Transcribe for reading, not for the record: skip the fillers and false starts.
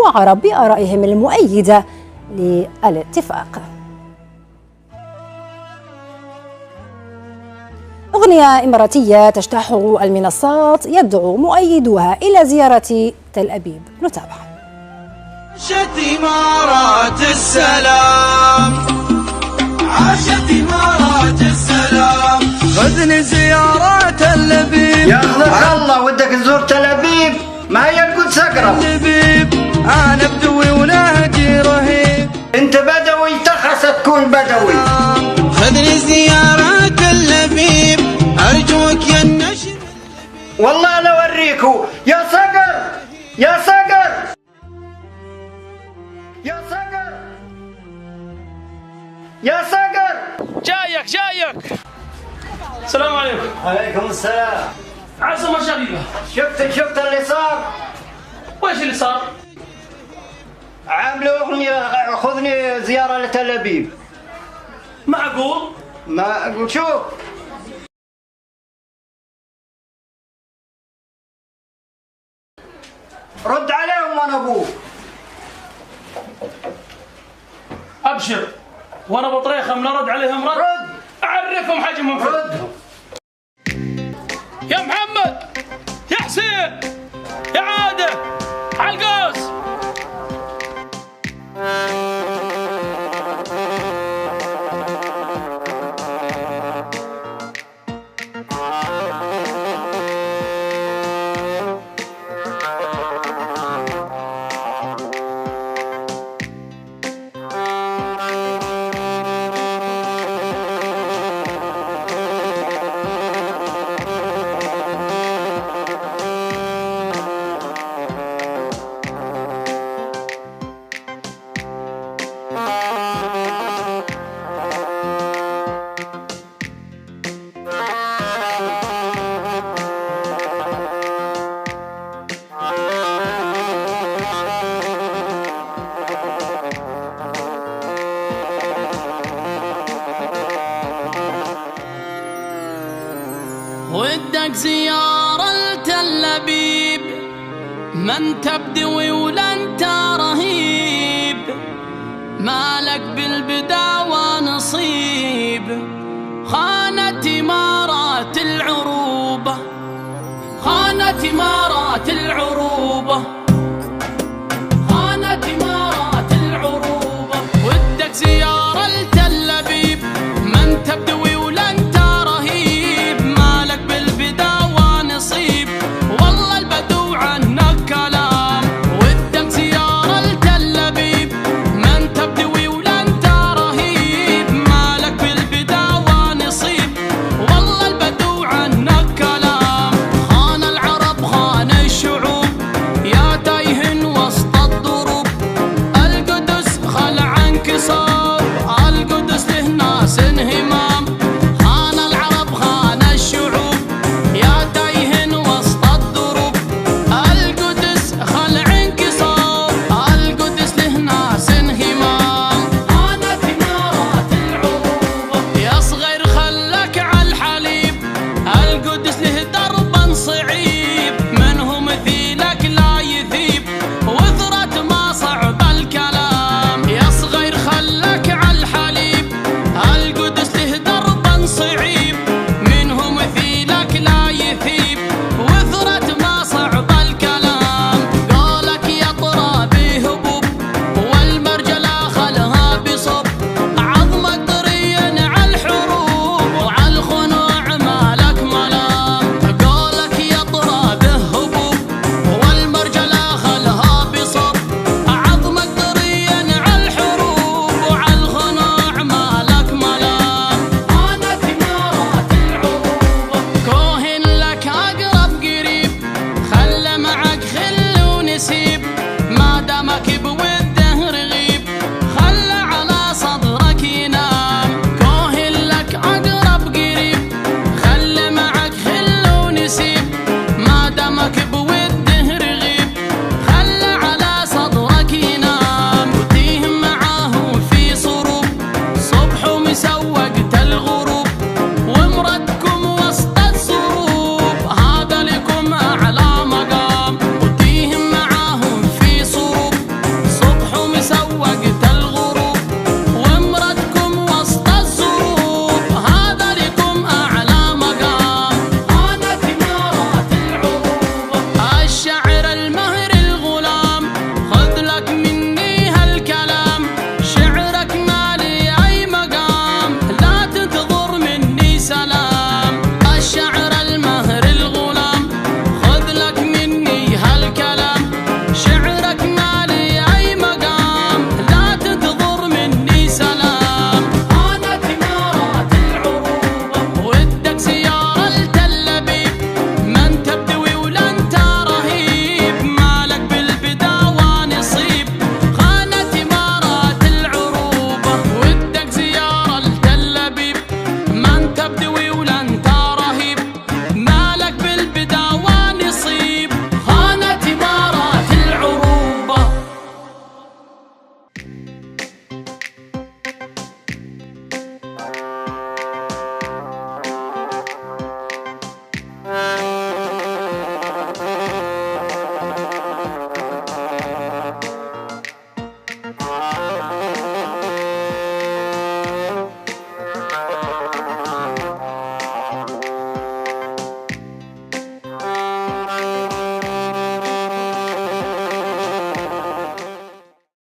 وعرب بآرائهم المؤيدة للاتفاق. أغنية إماراتية تجتاح المنصات يدعو مؤيدوها إلى زيارة تل أبيب. نتابع. عاشت إمارات السلام، عاشت إمارات السلام، خذني زيارة تل أبيب. يا الله ودك تزور تل أبيب؟ ما هي القدس أقرب. تل أبيب أنا بدوي ونهجي رهيب. أنت بدوي تخص تكون بدوي. خذني زيارة تل أبيب أرجوك يا النشر. والله لو أوريكوا يا صقر يا صقر يا صقر يا صقر. جايك. السلام عليكم. عليكم السلام. عاصمة شبيبة. شفت اللي صار؟ وإيش اللي صار؟ عاملوا أغنية خذني زيارة لتل أبيب. معقول؟ ما شوف رد عليهم وانا ابوك. ابشر وانا بطريخه من ارد عليهم رد اعرفهم حجمهم. رد يا محمد، يا حسين، يا عاده، على القوس. ودك زيارة لتل أبيب، ما انت بدوي ولا انت رهيب، مالك بالبداوة نصيب، خانت إمارات العروبة، خانت إمارات